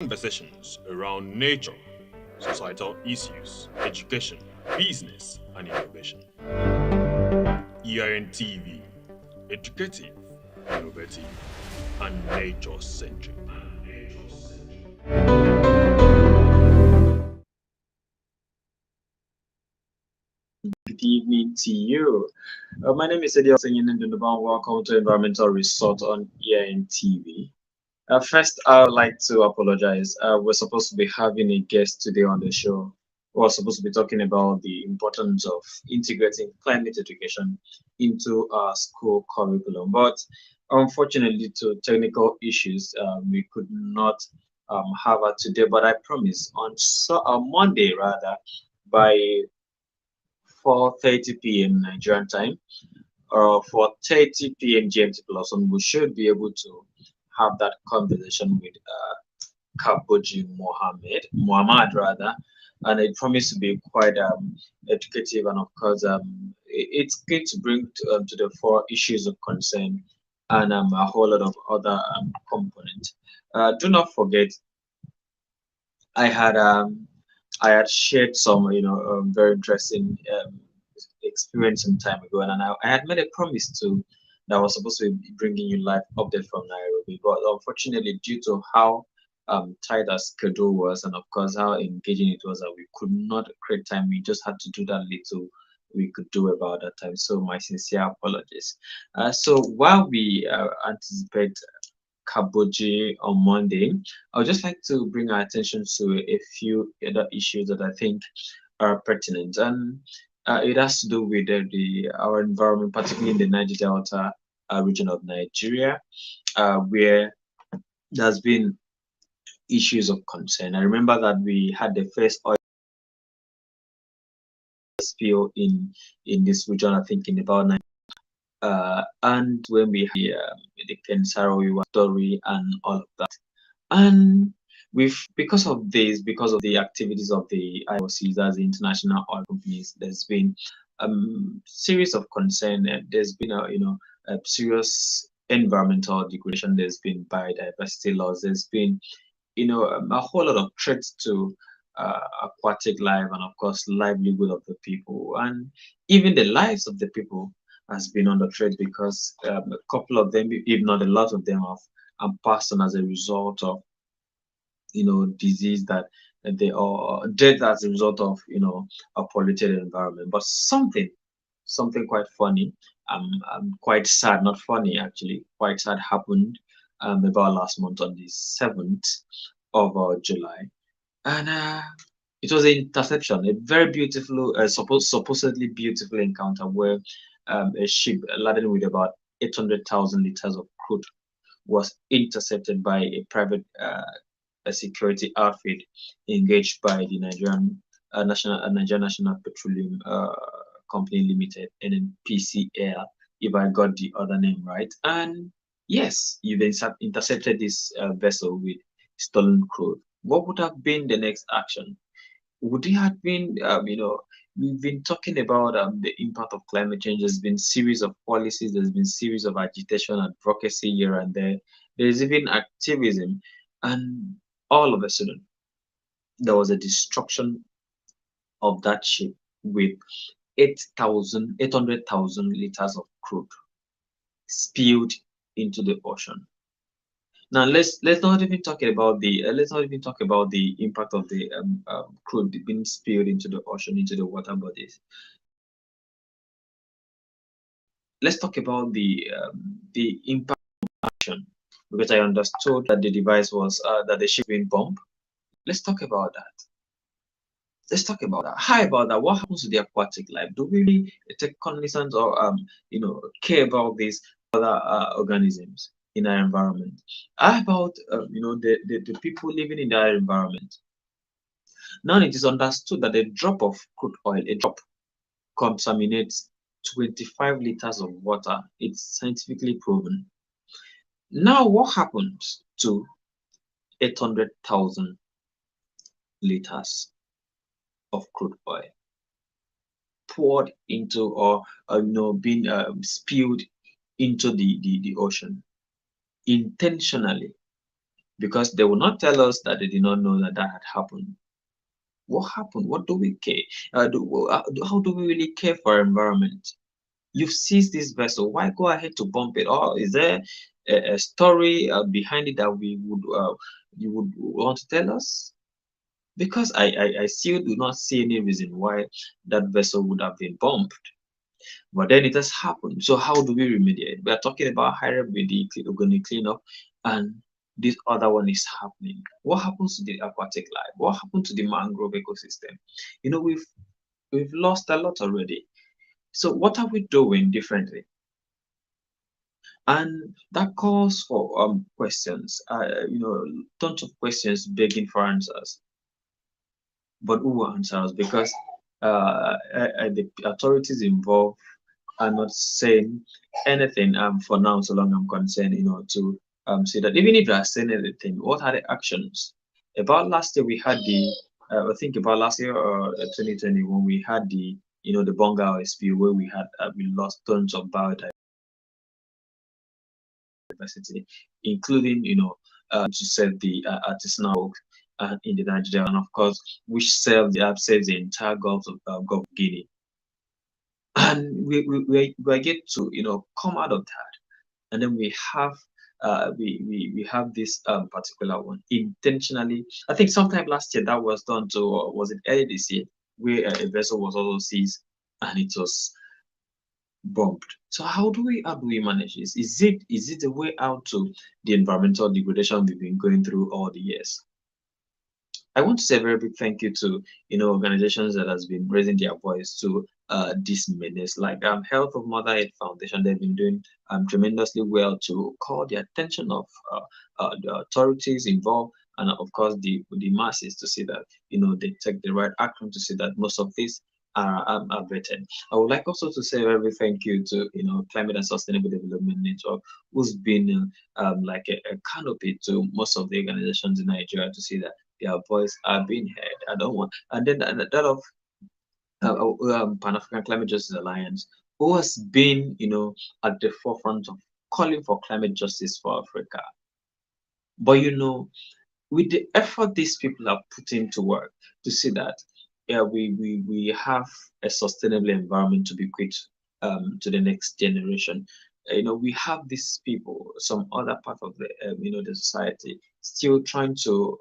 Conversations around nature, societal issues, education, business, and innovation. EIN educative, innovative, and nature centric. Good evening to you. My name is Eddie Singing and welcome to Environmental Resort on EIN TV. First, I would like to apologize. We're supposed to be having a guest today on the show. We're supposed to be talking about the importance of integrating climate education into our school curriculum. But unfortunately, due to technical issues, we could not have her today. But I promise on Monday, rather, by 4:30 p.m. Nigerian time or 4:30 p.m. GMT plus one, we should be able to have that conversation with Kaboji Muhammad rather, and it promised to be quite educative and of course it's going to bring to the fore issues of concern and a whole lot of other components. Do not forget, I had um, I had shared some, very interesting experience some time ago, and I had made a promise to that I was supposed to be bringing you live update from Nairobi, but unfortunately, due to how tight our schedule was, and of course how engaging it was, that we could not create time. We just had to do that little we could do about that time. So my sincere apologies. So while we anticipate Kaboji on Monday, I would just like to bring our attention to a few other issues that I think are pertinent, and it has to do with our environment, particularly in the Niger Delta region of Nigeria, where there's been issues of concern. I remember that we had the first oil spill in this region, I think in about and when we had the Pensaro story and all of that. And with because of the activities of the IOCs, as the international oil companies, there's been series of concern. There's been a serious environmental degradation. There's been biodiversity loss. There's been a whole lot of threats to aquatic life and of course livelihood of the people, and even the lives of the people has been under threat because a couple of them, if not a lot of them, have passed on as a result of disease that they are dead as a result of a polluted environment. But something quite funny, quite sad, not funny actually, quite sad happened about last month on the 7th of July, and it was an interception, a very beautiful, supposedly beautiful encounter where a ship laden with about 800,000 liters of crude was intercepted by a private a security outfit engaged by the Nigerian National Petroleum Company Limited, NNPCL, if I got the other name right. And yes, you've intercepted this vessel with stolen crude. What would have been the next action? Would it have been, we've been talking about the impact of climate change. There's been series of policies. There's been series of agitation, advocacy here and there. There's even activism, and all of a sudden there was a destruction of that ship with 800,000 liters of crude spilled into the ocean. Now let's not even talk about the impact of the crude being spilled into the ocean, into the water bodies. Let's talk about the impact of action, because I understood that the device was that the ship being bombed. Let's talk about that. Let's talk about that. How about that? What happens to the aquatic life? Do we really take cognizance or care about these other organisms in our environment? How about the people living in our environment? Now it is understood that a drop of crude oil, a drop, contaminates 25 liters of water. It's scientifically proven. Now what happens to 800,000 liters of crude oil poured into or being spilled into the ocean intentionally? because they will not tell us that they did not know that that had happened. What happened? What do we care? How do we really care for our environment? You've seized this vessel. Why go ahead to bump it? Or is there a story behind it that we would you would want to tell us? Because I still do not see any reason why that vessel would have been bumped. But then it has happened. So how do we remediate? We are talking about high remedy, we're going to clean up, and this other one is happening. What happens to the aquatic life? What happened to the mangrove ecosystem? We've lost a lot already. So what are we doing differently? And that calls for questions. Tons of questions begging for answers. But who will answer us? Because the authorities involved are not saying anything for now, so long I'm concerned, to say that even if they are saying anything, what are the actions? About last year, we had I think about last year or 2020, when we had the Bonga spill, where we lost tons of biodiversity, including, to save the artisanal folk in the Nigeria, and of course, which saves the entire Gulf of Guinea. And we get to come out of that, and then we have this particular one intentionally. I think sometime last year that was done to, or was it early this year, where a vessel was also seized and it was bumped. So how do we manage this? Is it a way out to the environmental degradation we've been going through all the years? I want to say a very big thank you to organizations that has been raising their voice to this menace, like Health of Mother Earth Foundation. They've been doing tremendously well to call the attention of the authorities involved, and of course the masses, to see that they take the right action to see that most of these are abated. I would like also to say a very big thank you to Climate and Sustainable Development Network, who's been like a canopy to most of the organizations in Nigeria to see that their voice are being heard. I don't want, and then that of Pan African Climate Justice Alliance, who has been, at the forefront of calling for climate justice for Africa. But with the effort these people are putting to work to see that, yeah, we have a sustainable environment to bequeath to the next generation. We have these people, some other part of the society, still trying to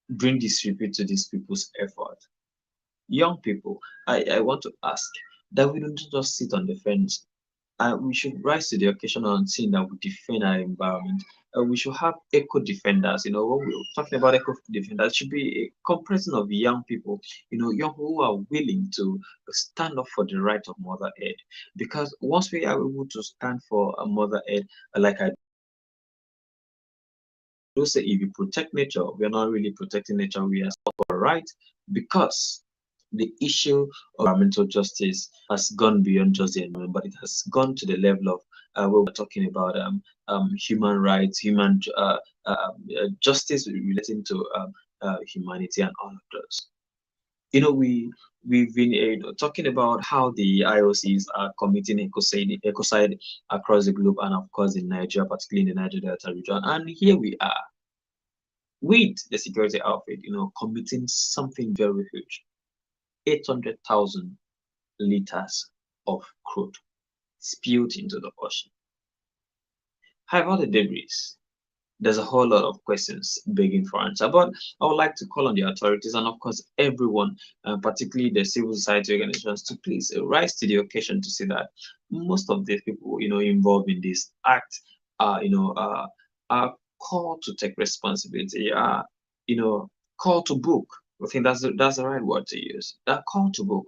bring disrepute to these people's effort. Young people, I want to ask that we don't just sit on the fence. We should rise to the occasion and see that we defend our environment. We should have eco defenders. When we're talking about eco defenders, it should be a comparison of young people, young who are willing to stand up for the right of Mother Earth. Because once we are able to stand for a Mother Earth, like I do say, if you protect nature, we are not really protecting nature, we are for right, because the issue of environmental justice has gone beyond just the environment, but it has gone to the level of where we're talking about human rights, human justice relating to humanity and all of those. We've been talking about how the IOCs are committing ecocide across the globe, and of course in Nigeria, particularly in the Niger Delta region. And here we are with the security outfit, committing something very huge: 800,000 liters of crude spilled into the ocean. However, the debris, there's a whole lot of questions begging for answer. But I would like to call on the authorities and, of course, everyone, particularly the civil society organizations, to please rise to the occasion to see that most of these people, involved in this act are called to take responsibility, are, called to book. I think that's the right word to use. They're called to book.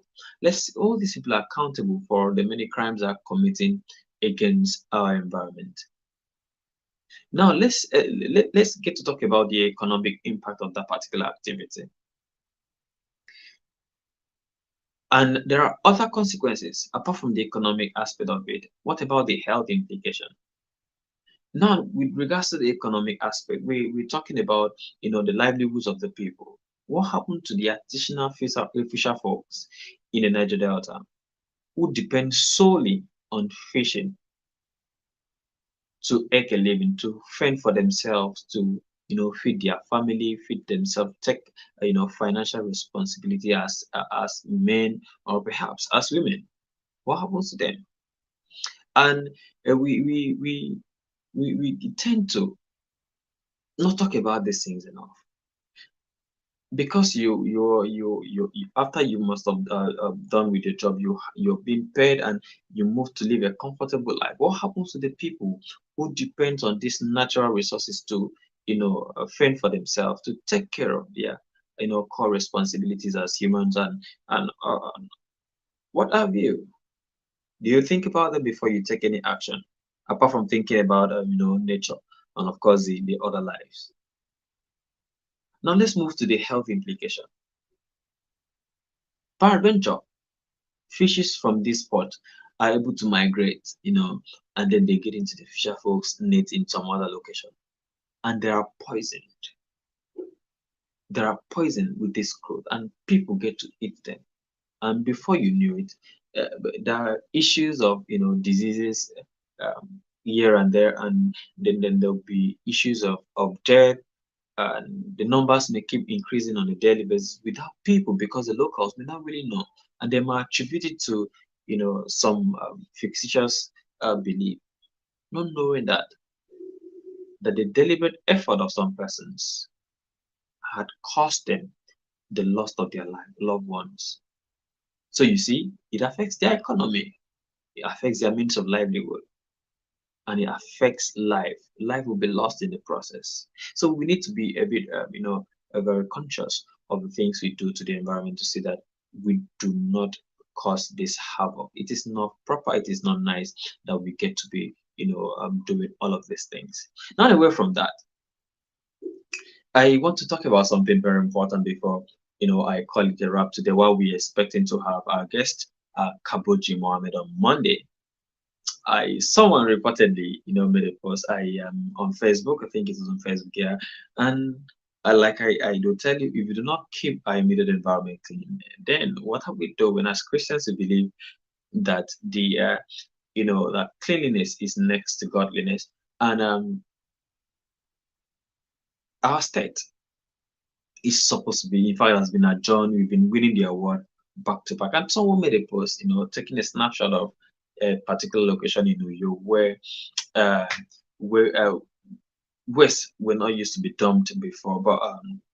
All these people are accountable for the many crimes they're committing against our environment. Now let's get to talk about the economic impact of that particular activity. And there are other consequences apart from the economic aspect of it. What about the health implication? Now, with regards to the economic aspect, we're talking about the livelihoods of the people. What happened to the artisanal fisher folks in the Niger Delta who depend solely on fishing to make a living, to fend for themselves, to feed their family, feed themselves, take financial responsibility as men or perhaps as women. What happens to them? And we tend to not talk about these things enough because after you must have done with your job, you're being paid and you move to live a comfortable life. What happens to the people who depend on these natural resources to fend for themselves, to take care of their core responsibilities as humans, and what have you? Do you think about them before you take any action, apart from thinking about nature and of course the other lives? Now let's move to the health implication. Peradventure, fishes from this spot are able to migrate, and then they get into the fisher folks' net in some other location, and they are poisoned. They are poisoned with this crude, and people get to eat them. And before you knew it, there are issues of diseases here and there, and then there'll be issues of death, and the numbers may keep increasing on a daily basis without people because the locals may not really know, and they might attribute it to some fictitious belief, not knowing that the deliberate effort of some persons had cost them the loss of their loved ones. So you see, it affects their economy, it affects their means of livelihood, and it affects life. Life will be lost in the process. So we need to be a bit, very conscious of the things we do to the environment to see that we do not cause this havoc. It is not proper. It is not nice that we get to be, doing all of these things. Not away from that, I want to talk about something very important before, I call it a wrap today. While we're expecting to have our guest, Kaboji Mohammed on Monday. Someone reportedly, made a post. I on Facebook. I think it was on Facebook, yeah. And I do tell you, if you do not keep our immediate environment clean, then what are we doing as Christians? We believe that that cleanliness is next to godliness, and our state is supposed to be. In fact, has been adjourned. We've been winning the award back to back. And someone made a post, taking a snapshot of a particular location in New York uh, where waste were not used to be dumped before, but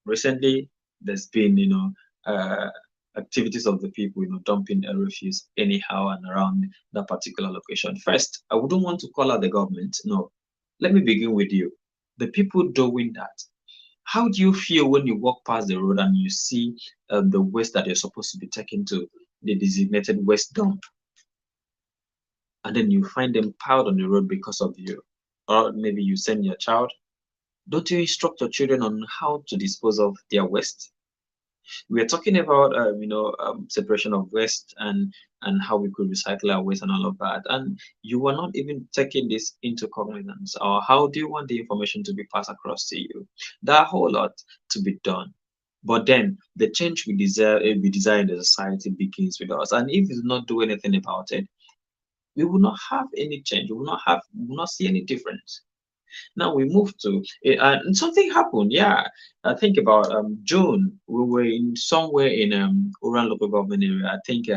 recently there's been uh, activities of the people dumping a refuse anyhow and around that particular location. First, I wouldn't want to call out the government. No, let me begin with you. The people doing that. How do you feel when you walk past the road and you see the waste that you're supposed to be taken to the designated waste dump, and then you find them piled on the road because of you? Or maybe you send your child. Don't you instruct your children on how to dispose of their waste? We are talking about separation of waste and how we could recycle our waste and all of that, and you are not even taking this into cognizance. Or how do you want the information to be passed across to you? There are a whole lot to be done, but then the change we desire in the society begins with us, and if we do not do anything about it, we will not have any change. We will not see any difference. Now we move to and something happened. Yeah, I think about June. We were in somewhere in Oran local government area. I think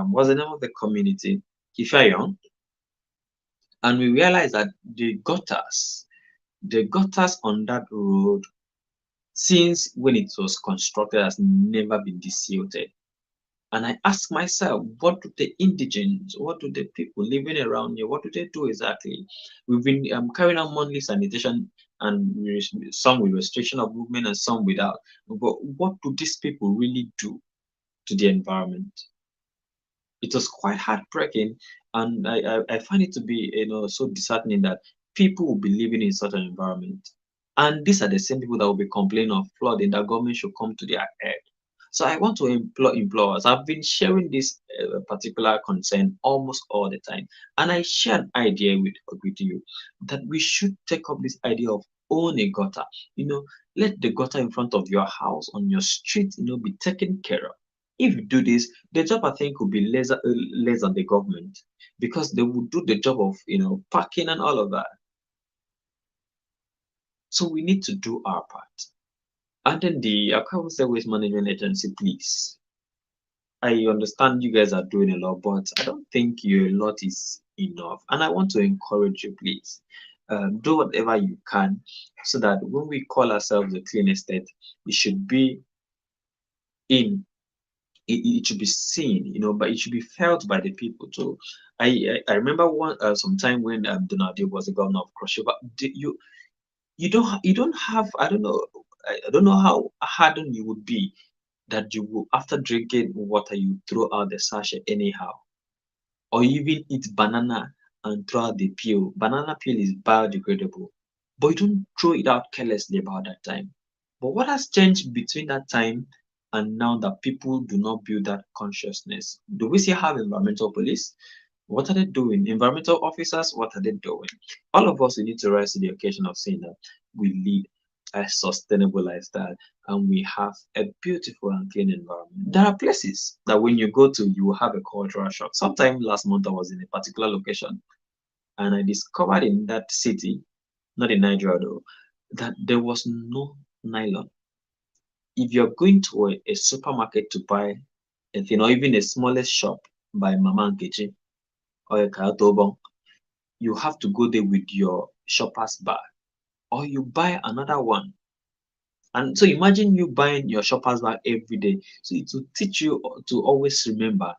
what's the name of the community? Ifeanyi. And we realized that the gutters on that road, since when it was constructed, has never been desilted. And I ask myself, what do the indigenes, what do the people living around here, what do they do exactly? We've been carrying out monthly sanitation, and some with restriction of movement and some without. But what do these people really do to the environment? It was quite heartbreaking, and I find it to be so disheartening that people will be living in such an environment. And these are the same people that will be complaining of flooding, that government should come to their aid. So I want to implore us. I've been sharing this particular concern almost all the time, and I share an idea with you that we should take up this idea of own a gutter. Let the gutter in front of your house, on your street, be taken care of. If you do this, the job I think will be less on the government, because they will do the job of parking and all of that. So we need to do our part. And then the Akawuse Waste Management Agency, please. I understand you guys are doing a lot, but I don't think your lot is enough. And I want to encourage you, please, do whatever you can so that when we call ourselves the clean estate, it should be in it should be seen, but it should be felt by the people too. I remember some time when Donald Duke was the governor of Cross River. You don't have, I don't know how hardened you would be that you will, after drinking water, you throw out the sachet anyhow, or even eat banana and throw out the peel. Banana peel is biodegradable, but you don't throw it out carelessly about that time. But what has changed between that time and now that people do not build that consciousness? Do we still have environmental police? What are they doing? Environmental officers, what are they doing? All of us, we need to rise to the occasion of saying that we lead a sustainable lifestyle and we have a beautiful and clean environment. There are places that when you go to, you will have a cultural shock. Sometime last month, I was in a particular location and I discovered in that city, not in Nigeria though, that there was no nylon. If you're going to a supermarket to buy a thing, or even a smallest shop by Mama Nkechi or a Kayatobon, you have to go there with your shopper's bag, or you buy another one. And so imagine you buying your shopper's bag every day. So it will teach you to always remember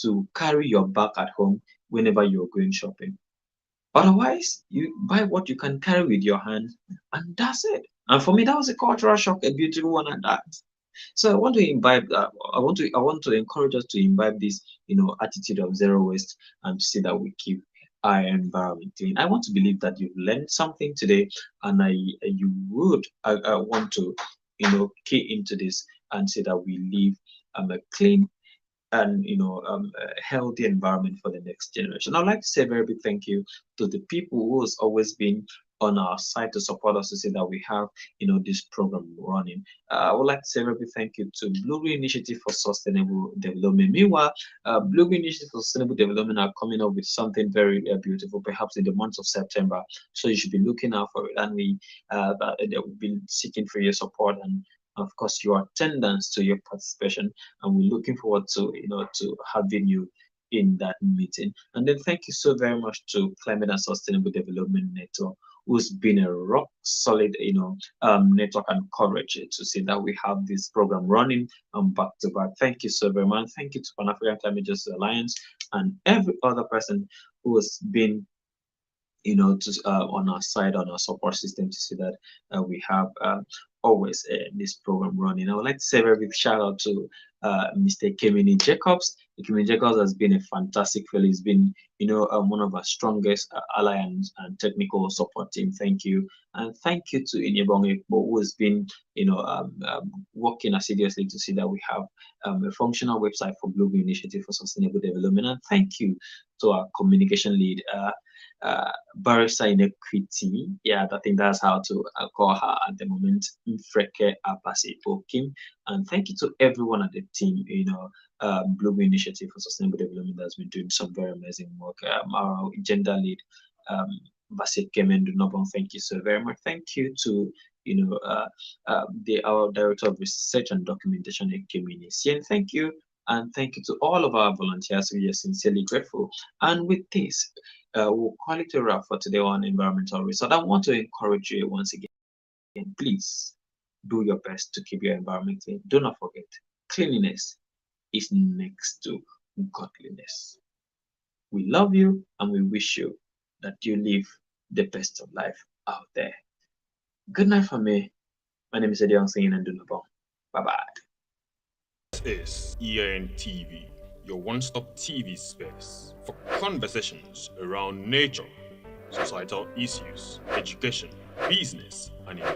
to carry your bag at home whenever you're going shopping. Otherwise, you buy what you can carry with your hand, and that's it. And for me, that was a cultural shock, a beautiful one at that. So I want to imbibe that. I want to encourage us to imbibe this, attitude of zero waste and to see that we keep our environment clean. I want to believe that you've learned something today, and I want to, key into this and say that we live a clean and a healthy environment for the next generation. I'd like to say a very big thank you to the people who has always been on our side to support us to say that we have this program running. I would like to say a very big thank you to Blue Green Initiative for Sustainable Development. Meanwhile, Blue Green Initiative for Sustainable Development are coming up with something very beautiful, perhaps in the month of September. So you should be looking out for it, and we've been seeking for your support and of course your attendance to your participation, and we're looking forward to to having you in that meeting. And then thank you so very much to Climate and Sustainable Development Network, who's been a rock solid network and coverage to see that we have this program running back to back. Thank you so very much. Thank you to Pan African Climate Justice Alliance and every other person who has been on our side, on our support system, to see that we have always this program running. I would like to say a very big shout out to Mr. Kemini Jacobs. Kemini Jacobs has been a fantastic fellow. He's been, one of our strongest alliance and technical support team. Thank you. And thank you to Inyebong who has been, working assiduously to see that we have a functional website for Global Initiative for Sustainable Development. And thank you to our communication lead, barrister in equity. Yeah, I think that's how to call her at the moment, Mfreke Apasi Okim. And thank you to everyone at the team, Blue Initiative for Sustainable Development that's been doing some very amazing work. Our gender lead, Basit Kemendu Nobon, thank you so very much. Thank you to our Director of Research and Documentation, Ekemini Sien. Thank you. And thank you to all of our volunteers. We are sincerely grateful. And with this, we'll call it a wrap for today on environmental research. I want to encourage you once again, please do your best to keep your environment clean. Do not forget, cleanliness is next to godliness. We love you and we wish you that you live the best of life out there. Good night from me. My name is Edion Singing and Dunabong. Bye-bye. This is ENTV, your one-stop TV space for conversations around nature, societal issues, education, business, and innovation.